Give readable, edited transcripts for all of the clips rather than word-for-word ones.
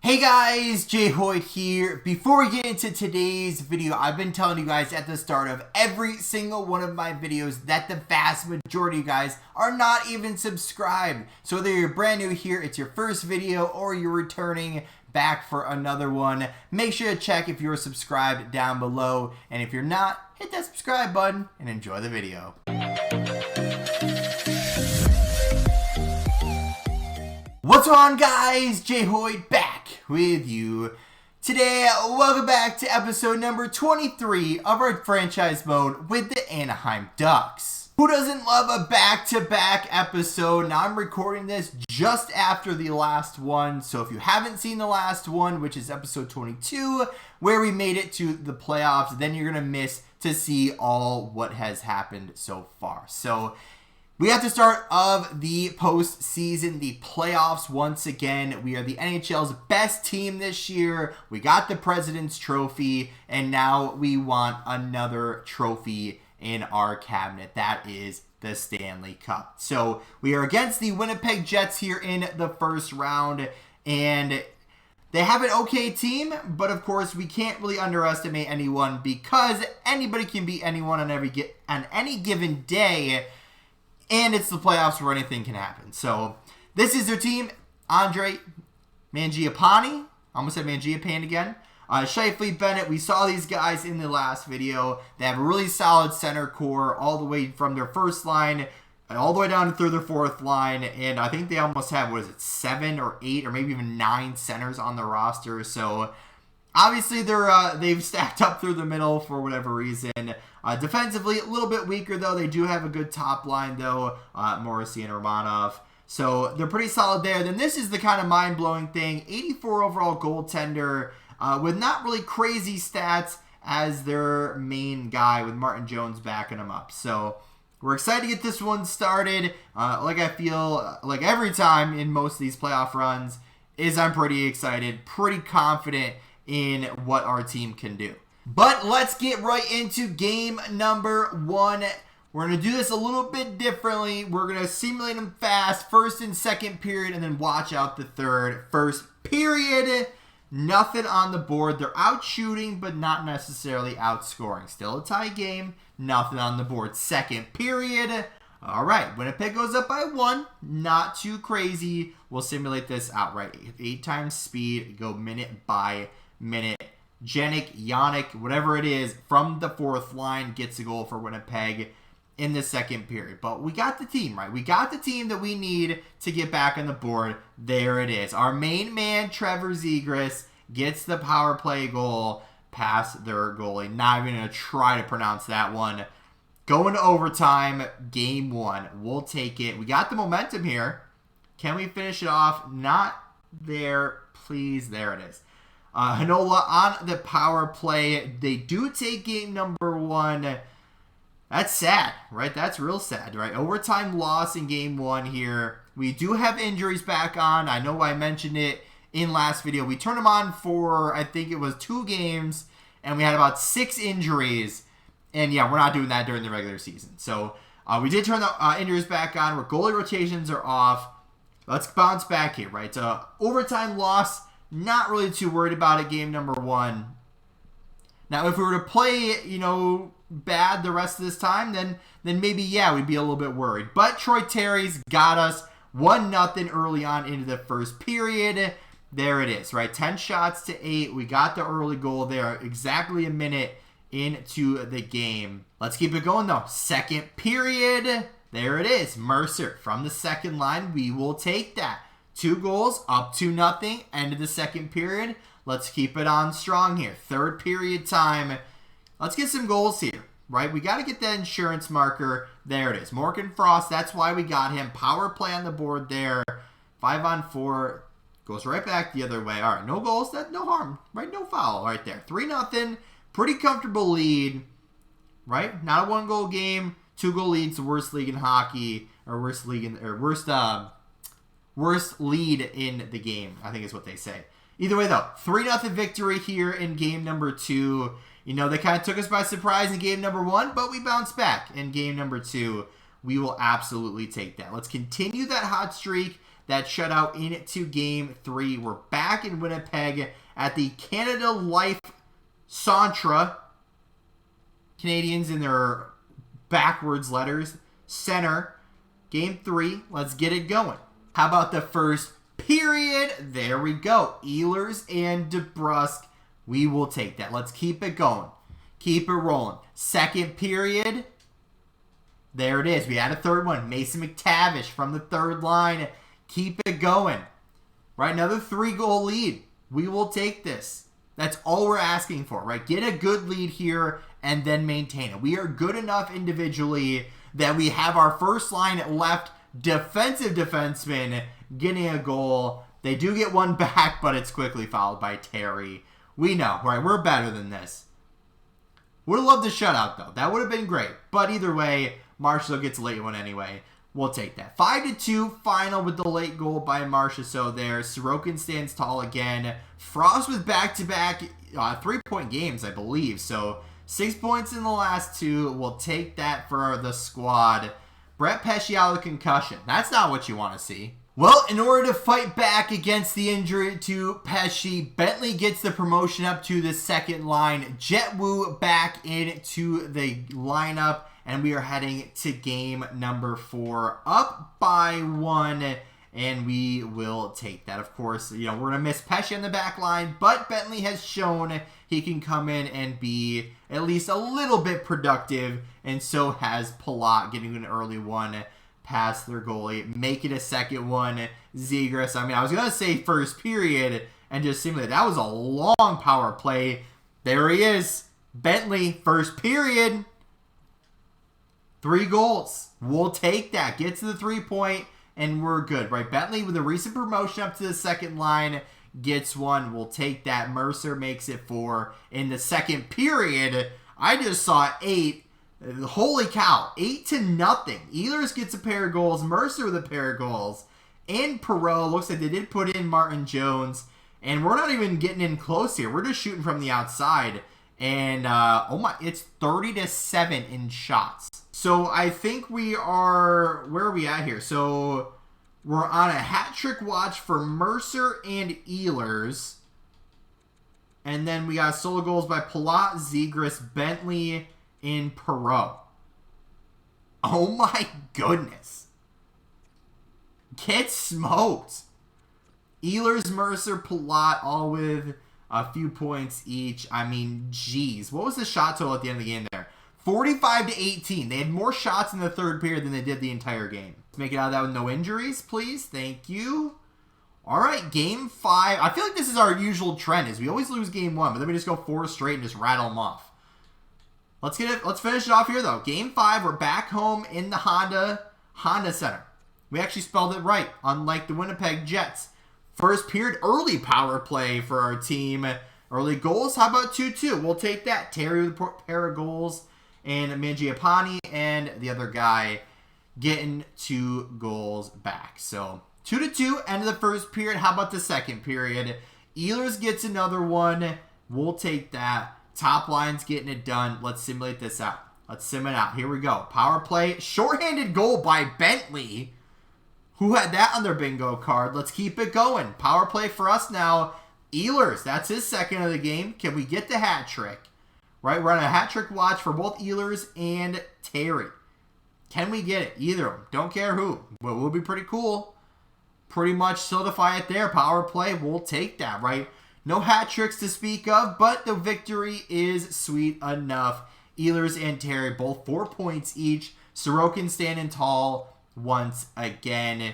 Hey guys, Jay Hoyt here. Before we get into today's video, I've been telling you guys at the start of every single one of my videos that the vast majority of you guys are not even subscribed. So whether you're brand new here, it's your first video, or you're returning back for another one, make sure to check if you're subscribed down below. And if you're not, hit that subscribe button and enjoy the video. What's going on, guys? Jay Hoyt back with you today. Welcome back to episode number 23 of our franchise mode with the Anaheim Ducks. Who doesn't love a back-to-back episode? Now I'm recording this just after the last one, so if you haven't seen the last one, which is episode 22, where we made it to the playoffs, then you're gonna miss to see all what has happened so far. So we have the start of the postseason, the playoffs once again. We are the NHL's best team this year. We got the President's Trophy, and now we want another trophy in our cabinet. That is the Stanley Cup. So we are against the Winnipeg Jets here in the first round, and they have an okay team, but of course we can't really underestimate anyone because anybody can beat anyone on any given day. And it's the playoffs where anything can happen. So this is their team. Andre Mangiapane. I almost said Mangiapane again. Shifley, Bennett. We saw these guys in the last video. They have a really solid center core all the way from their first line all the way down through their fourth line. And I think they almost have, 7 or 8 or maybe even 9 centers on the roster. So obviously, they've stacked up through the middle for whatever reason. Defensively, a little bit weaker, though. They do have a good top line, though, Morrissey and Romanov. So they're pretty solid there. Then this is the kind of mind-blowing thing. 84 overall goaltender with not really crazy stats as their main guy, with Martin Jones backing him up. So we're excited to get this one started. Like I feel like every time in most of these playoff runs, I'm pretty excited, pretty confident in what our team can do. But let's get right into game number 1. We're going to do this a little bit differently. We're going to simulate them fast, first and second period, and then watch out the third. First period, nothing on the board. They're out shooting, but not necessarily outscoring. Still a tie game, nothing on the board. Second period, all right, Winnipeg goes up by 1. Not too crazy. We'll simulate this outright. 8 times speed, go minute by minute. Yannick, whatever it is, from the fourth line gets a goal for Winnipeg in the second period. But we got the team, right? We got the team that we need to get back on the board. There it is. Our main man, Trevor Zegras, gets the power play goal past their goalie. Not even going to try to pronounce that one. Going to overtime, game 1. We'll take it. We got the momentum here. Can we finish it off? Not there. Please. There it is. Hanola on the power play. They do take game number 1. That's sad, right? That's real sad, right? Overtime loss in game 1 here. We do have injuries back on. I know I mentioned it in last video. We turned them on for, I think it was 2 games, and we had about 6 injuries. And yeah, we're not doing that during the regular season. So we did turn the injuries back on. Where goalie rotations are off. Let's bounce back here, right? Overtime loss. Not really too worried about it, game number 1. Now, if we were to play, bad the rest of this time, then maybe, yeah, we'd be a little bit worried. But Troy Terry's got us 1-0 early on into the first period. There it is, right? 10 shots to 8. We got the early goal there, exactly a minute into the game. Let's keep it going, though. Second period. There it is. Mercer from the second line. We will take that. 2 goals, up 2-0, end of the second period. Let's keep it on strong here. Third period time. Let's get some goals here, right? We got to get that insurance marker. There it is. Morgan Frost, that's why we got him. Power play on the board there. 5-on-4. Goes right back the other way. All right, no goals. That's no harm, right? No foul right there. 3-0. Pretty comfortable lead, right? Not a 1-goal game. 2-goal lead's the worst league in hockey, or worst league in, or worst lead in the game, I think is what they say. Either way, though, 3-0 victory here in game number 2. They kind of took us by surprise in game number 1, but we bounced back in game number 2. We will absolutely take that. Let's continue that hot streak. that shutout into Game 3. We're back in Winnipeg at the Canada Life Centre. Canadians in their backwards letters. Center. Game 3. Let's get it going. How about the first period? There we go. Ehlers and DeBrusk. We will take that. Let's keep it going. Keep it rolling. Second period. There it is. We had a third one. Mason McTavish from the third line. Keep it going. Right, another 3-goal lead. We will take this. That's all we're asking for, right? Get a good lead here and then maintain it. We are good enough individually that we have our first line left defensive defenseman getting a goal. They do get one back, but it's quickly followed by Terry. We know, right? We're better than this. Would have loved the shutout, though. That would have been great. But either way, Marshall gets a late one anyway. We'll take that. 5-2 final with the late goal by Marshall. So there, Sorokin stands tall again. Frost with back-to-back 3-point games, I believe. So 6 points in the last 2. We'll take that for the squad. Brett Pesce out with concussion. That's not what you want to see. Well, in order to fight back against the injury to Pesce, Bentley gets the promotion up to the second line. Jet Wu back into the lineup, and we are heading to game number 4, up by 1, and we will take that. Of course, we're going to miss Pesce in the back line, but Bentley has shown he can come in and be at least a little bit productive, and so has Palat getting an early one past their goalie, make it a second one. Zegras, I was going to say first period and just simulate. That was a long power play. There he is. Bentley, first period. 3 goals. We'll take that. Get to the 3-point and we're good, right? Bentley with a recent promotion up to the second line gets 1. We'll take that. Mercer makes it 4. In the second period, I just saw 8. Holy cow, 8-0. Ehlers gets a pair of goals. Mercer with a pair of goals. And Perreault, looks like they did put in Martin Jones. And we're not even getting in close here. We're just shooting from the outside. And, it's 30-7 in shots. So I think we are, where are we at here? So we're on a hat trick watch for Mercer and Ehlers. And then we got solo goals by Palat, Zegras, Bentley, in Perreault. Oh my goodness. Get smoked. Ehlers, Mercer, Palat, all with a few points each. Geez. What was the shot total at the end of the game there? 45-18. They had more shots in the third period than they did the entire game. Let's make it out of that with no injuries, please. Thank you. All right, game 5. I feel like this is our usual trend, is we always lose game 1, but then we just go 4 straight and just rattle them off. Let's finish it off here, though. Game 5, we're back home in the Honda Center. We actually spelled it right, unlike the Winnipeg Jets. First period, early power play for our team. Early goals, how about 2-2? We'll take that. Terry with a pair of goals, and Mangiapane and the other guy getting 2 goals back. So 2-2, end of the first period. How about the second period? Ehlers gets another one. We'll take that. Top line's getting it done. Let's simulate this out. Let's sim it out. Here we go. Power play. Shorthanded goal by Bentley. Who had that on their bingo card? Let's keep it going. Power play for us now. Ehlers. That's his second of the game. Can we get the hat trick? Right? We're on a hat trick watch for both Ehlers and Terry. Can we get it? Either of them. Don't care who. But it will be pretty cool. Pretty much solidify it there. Power play. We'll take that, right? No hat tricks to speak of, but the victory is sweet enough. Ehlers and Terry, both 4 points each. Sorokin standing tall once again.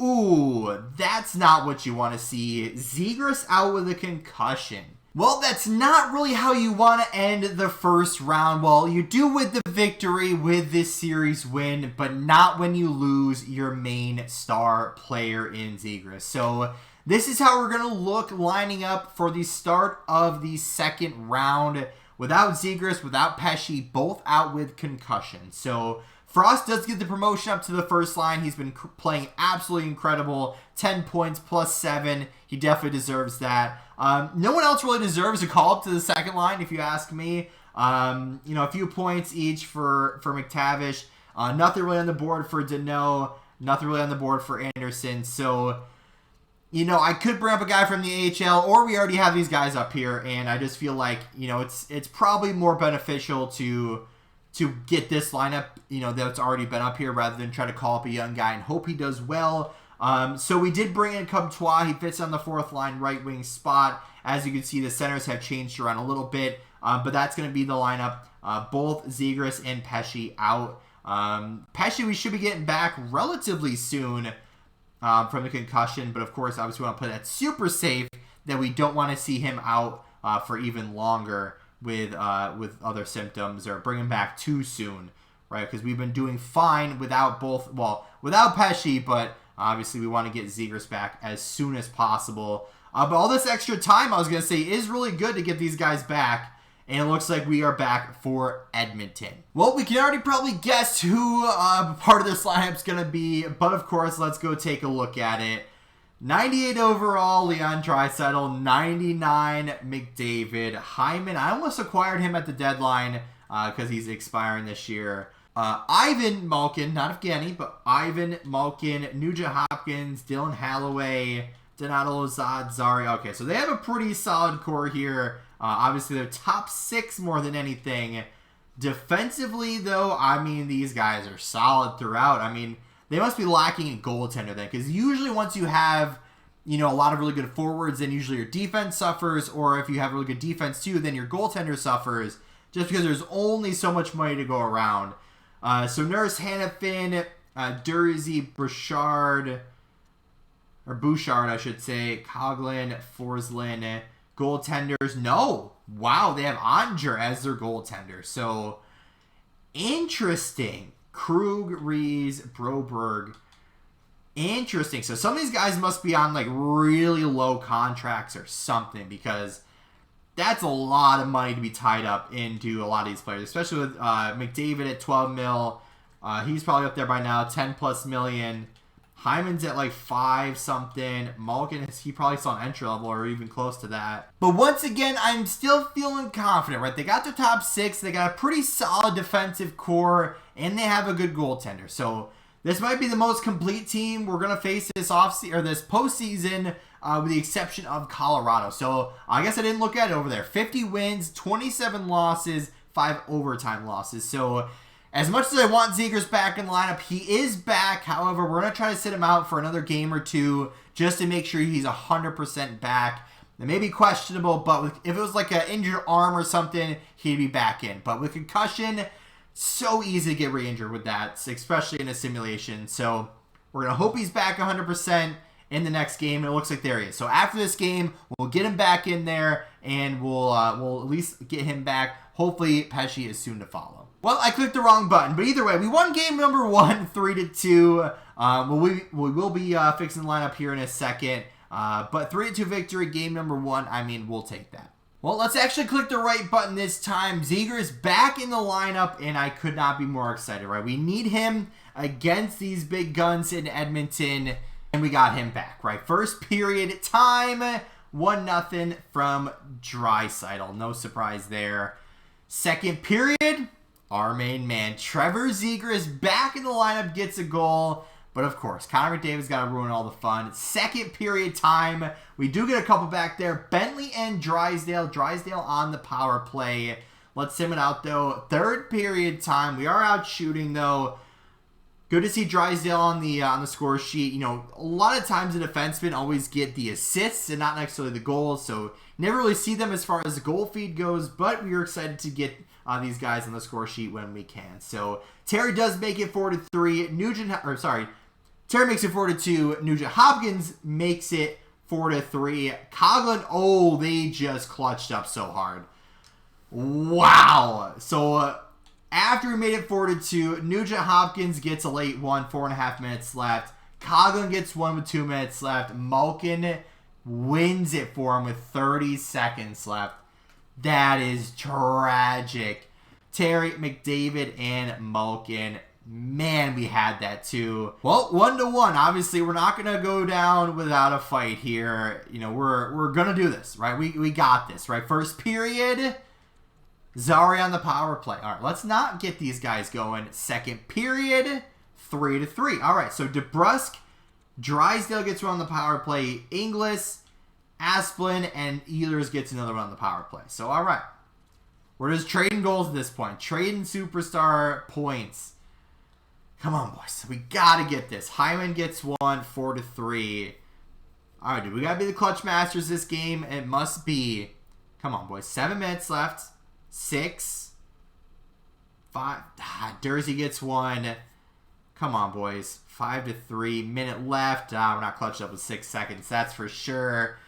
Ooh, that's not what you want to see. Zegras out with a concussion. Well, that's not really how you want to end the first round. Well, you do with the victory with this series win, but not when you lose your main star player in Zegras. So this is how we're going to look lining up for the start of the second round. Without Zegras, without Pesce, both out with concussion. So Frost does get the promotion up to the first line. He's been playing absolutely incredible. 10 points plus 7. He definitely deserves that. No one else really deserves a call up to the second line, if you ask me. A few points each for McTavish. Nothing really on the board for Deneau. Nothing really on the board for Anderson. So, you know, I could bring up a guy from the AHL, or we already have these guys up here, and I just feel like, you know, it's probably more beneficial to get this lineup, you know, that's already been up here rather than try to call up a young guy and hope he does well. So we did bring in Comtois. He fits on the fourth line right wing spot. As you can see, the centers have changed around a little bit, but that's going to be the lineup. Both Zegras and Pesce out. Pesce we should be getting back relatively soon from the concussion, but of course, obviously, we want to play that super safe that we don't want to see him out for even longer with other symptoms or bring him back too soon, right? Because we've been doing fine without without Pesce, but obviously we want to get Zegras back as soon as possible. But all this extra time, I was going to say, is really good to get these guys back. And it looks like we are back for Edmonton. Well, we can already probably guess who part of this lineup is going to be. But of course, let's go take a look at it. 98 overall, Leon Draisaitl. 99, McDavid. Hyman, I almost acquired him at the deadline because he's expiring this year. Ivan Malkin, not Evgeny, but Ivan Malkin, Nugent Hopkins, Dylan Holloway, Donato Zari. Okay, so they have a pretty solid core here. Obviously, they're top 6 more than anything. Defensively, though, I mean, these guys are solid throughout. I mean, they must be lacking in goaltender then, because usually once you have, you know, a lot of really good forwards, then usually your defense suffers, or if you have really good defense too, then your goaltender suffers, just because there's only so much money to go around. So Nurse, Hannafin, Dursey, Bouchard, I should say, Coughlin, Forslin. Goaltenders, no. Wow, they have Anger as their goaltender. So, interesting. Krug, Rees, Broberg. Interesting. So, some of these guys must be on, like, really low contracts or something, because that's a lot of money to be tied up into a lot of these players, especially with McDavid at 12 mil. He's probably up there by now, 10 plus million. Hyman's at like 5 something. Malkin, he probably saw an entry level or even close to that. But once again, I'm still feeling confident, right? They got their top 6. They got a pretty solid defensive core, and they have a good goaltender. So this might be the most complete team we're going to face this this postseason, with the exception of Colorado. So I guess I didn't look at it over there. 50 wins, 27 losses, 5 overtime losses. So as much as I want Zegras back in the lineup, he is back. However, we're going to try to sit him out for another game or two just to make sure he's 100% back. It may be questionable, but if it was like an injured arm or something, he'd be back in. But with concussion, so easy to get re-injured with that, especially in a simulation. So we're going to hope he's back 100% in the next game, and it looks like there he is. So after this game, we'll get him back in there, and we'll at least get him back. Hopefully, Pesce is soon to follow. Well, I clicked the wrong button, but either way, we won game number 1, 3-2. We will be fixing the lineup here in a second, but 3-2 victory, game number 1. I mean, we'll take that. Well, let's actually click the right button this time. Zegras back in the lineup, and I could not be more excited, right? We need him against these big guns in Edmonton, and we got him back, right? First period time, 1-0 from Draisaitl. No surprise there. Second period, our main man, Trevor Zegras, back in the lineup, gets a goal. But of course, Connor McDavid's got to ruin all the fun. Second period time, we do get a couple back there. Bentley and Drysdale. Drysdale on the power play. Let's sim it out, though. Third period time, we are out shooting, though. Good to see Drysdale on the score sheet. You know, a lot of times the defensemen always get the assists and not necessarily the goals, so never really see them as far as the goal feed goes, but we are excited to get these guys on the score sheet when we can. So Terry does make it 4-3. Terry makes it 4-2. Nugent Hopkins makes it 4-3. Coughlin, oh, they just clutched up so hard. Wow. So after we made it 4-2, Nugent Hopkins gets a late one, 4.5 minutes left. Coughlin gets one with 2 minutes left. Malkin wins it for him with 30 seconds left. That is tragic. Terry, McDavid, and Malkin. Man, we had that too. Well, 1-1. Obviously, we're not going to go down without a fight here. You know, we're going to do this, right? We got this, right? First period, Zari on the power play. All right, let's not get these guys going. Second period, 3-3. All right, so DeBrusque, Drysdale gets one on the power play. Inglis, Asplin, and Ehlers gets another one on the power play. So, all right. We're just trading goals at this point. Trading superstar points. Come on, boys. We got to get this. Hyman gets one, 4-3. All right, dude. We got to be the clutch masters this game. It must be. Come on, boys. 7 minutes left. 6. 5. Dursey gets one. Come on, boys. 5-3. Minute left. We're not clutched up with 6 seconds. That's for sure.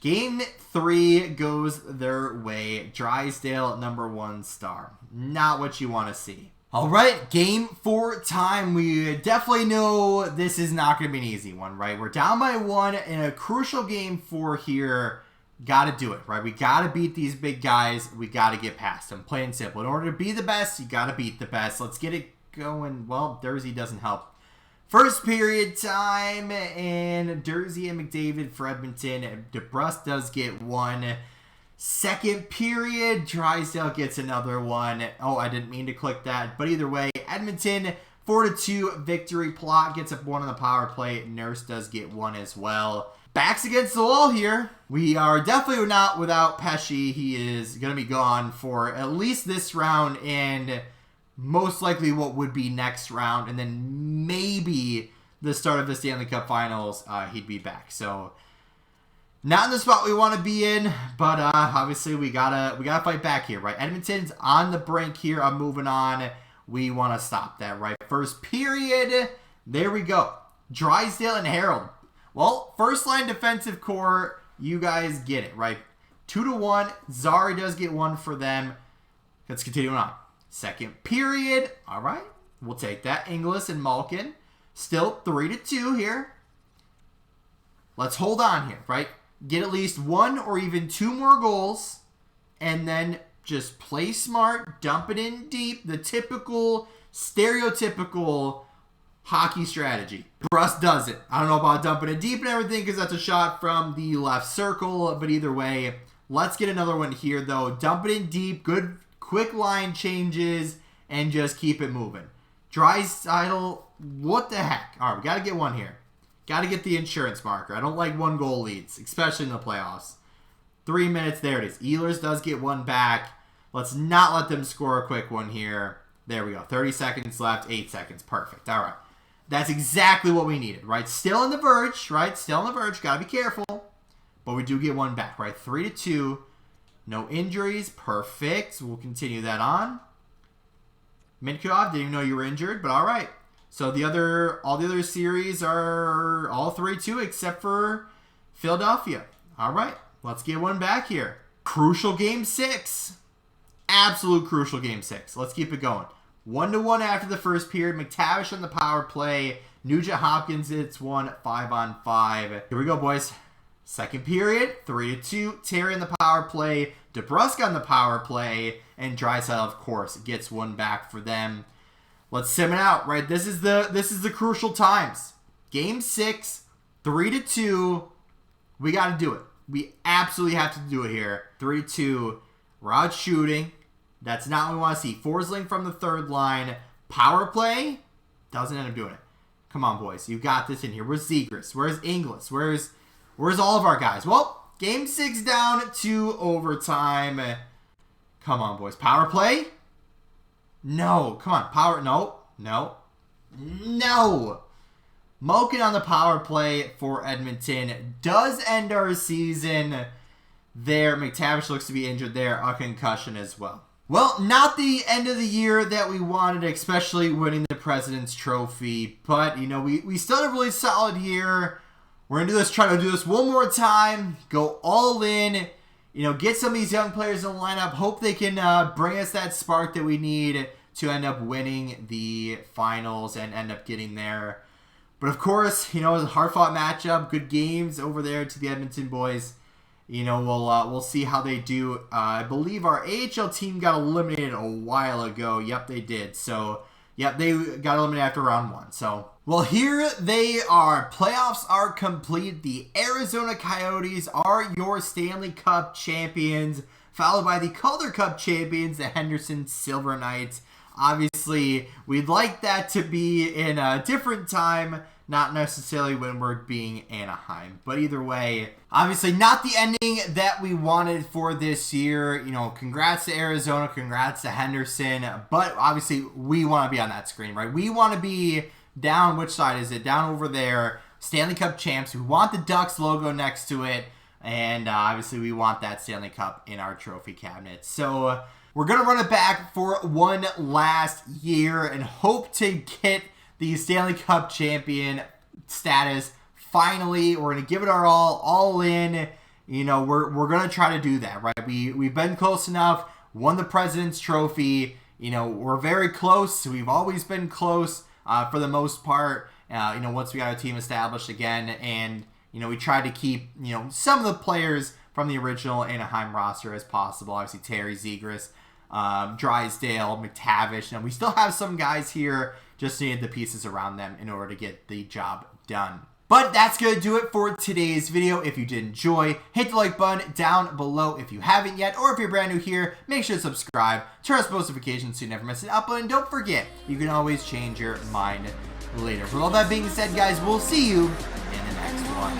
Game 3 goes their way. Drysdale, number 1 star. Not what you want to see. All right, game 4 time. We definitely know this is not going to be an easy one, right? We're down by 1 in a crucial game 4 here. Got to do it, right? We got to beat these big guys. We got to get past them. Plain and simple. In order to be the best, you got to beat the best. Let's get it going. Well, Dursey doesn't help. First period time, and Dursey and McDavid for Edmonton. DeBrusque does get one. Second period, Drysdale gets another one. Oh, I didn't mean to click that. But either way, Edmonton, 4-2 victory. Plot gets up one on the power play. Nurse does get one as well. Backs against the wall here. We are definitely not without Pesce. He is going to be gone for at least this round and most likely what would be next round. And then maybe the start of the Stanley Cup Finals, he'd be back. So not in the spot we want to be in, but obviously we gotta fight back here, right? Edmonton's on the brink here. I'm moving on. We want to stop that, right? First period, there we go. Drysdale and Harold. Well, first line defensive core, you guys get it, right? 2-1. Zari does get one for them. Let's continue on. Second period, all right. We'll take that. Inglis and Malkin. Still 3-2 here. Let's hold on here, right? Get at least 1 or even 2 more goals, and then just play smart, dump it in deep, the typical, stereotypical hockey strategy. Bruss does it. I don't know about dumping it deep and everything because that's a shot from the left circle, but either way, let's get another one here, though. Dump it in deep, good, quick line changes, and just keep it moving. Drysdale, what the heck? All right, we got to get one here. Got to get the insurance marker. I don't like 1-goal leads, especially in the playoffs. 3 minutes, there it is. Ehlers does get one back. Let's not let them score a quick one here. There we go. 30 seconds left, 8 seconds. Perfect. All right. That's exactly what we needed, right? Still on the verge, right? Still on the verge. Got to be careful. But we do get one back, right? 3-2. No injuries. Perfect. We'll continue that on. Minkov, didn't even know you were injured, but all right. So all the other series are all 3-2 except for Philadelphia. All right, let's get one back here. Crucial game 6. Absolute crucial game 6. Let's keep it going. 1-1 after the first period. McTavish on the power play. Nugent Hopkins hits one, 5-on-5. Here we go, boys. Second period, 3-2. Terry in the power play. DeBrusque on the power play. And Drysdale, of course, gets one back for them. Let's sim it out, right? This is the crucial times. Game 6, 3-2. We got to do it. We absolutely have to do it here. 3-2. We're out shooting. That's not what we want to see. Forsling from the third line. Power play. Doesn't end up doing it. Come on, boys. You got this in here. Where's Zegras? Where's Inglis? Where's all of our guys? Well, game 6 down to overtime. Come on, boys. Power play. No, come on, power, no. Malkin on the power play for Edmonton does end our season there. McTavish looks to be injured there, a concussion as well. Well, not the end of the year that we wanted, especially winning the President's Trophy, but, you know, we still had a really solid year. We're going to try to do this one more time, go all in, you know, get some of these young players in the lineup. Hope they can bring us that spark that we need to end up winning the finals and end up getting there. But of course, you know, it was a hard-fought matchup. Good games over there to the Edmonton boys. You know, we'll see how they do. I believe our AHL team got eliminated a while ago. Yep, they did. So, yep, they got eliminated after round 1. So, well, here they are. Playoffs are complete. The Arizona Coyotes are your Stanley Cup champions, followed by the Calder Cup champions, the Henderson Silver Knights. Obviously, we'd like that to be in a different time, not necessarily when we're being Anaheim. But either way, obviously not the ending that we wanted for this year. You know, congrats to Arizona, congrats to Henderson. But obviously, we want to be on that screen, right? We want to be down, which side is it? Down over there, Stanley Cup champs. We want the Ducks logo next to it. And obviously, we want that Stanley Cup in our trophy cabinet. So we're going to run it back for one last year and hope to get the Stanley Cup champion status. Finally, we're going to give it our all in. You know, we're going to try to do that, right? We've been close enough, won the President's Trophy. You know, we're very close. We've always been close for the most part, you know, once we got our team established again. And, you know, we tried to keep, you know, some of the players from the original Anaheim roster as possible. Obviously, Terry Zegras, Drysdale, McTavish. Now, we still have some guys here, just needed the pieces around them in order to get the job done. But that's going to do it for today's video. If you did enjoy, hit the like button down below if you haven't yet. Or if you're brand new here, make sure to subscribe, turn on post notifications so you never miss an upload. And don't forget, you can always change your mind later. With all that being said, guys, we'll see you in the next one.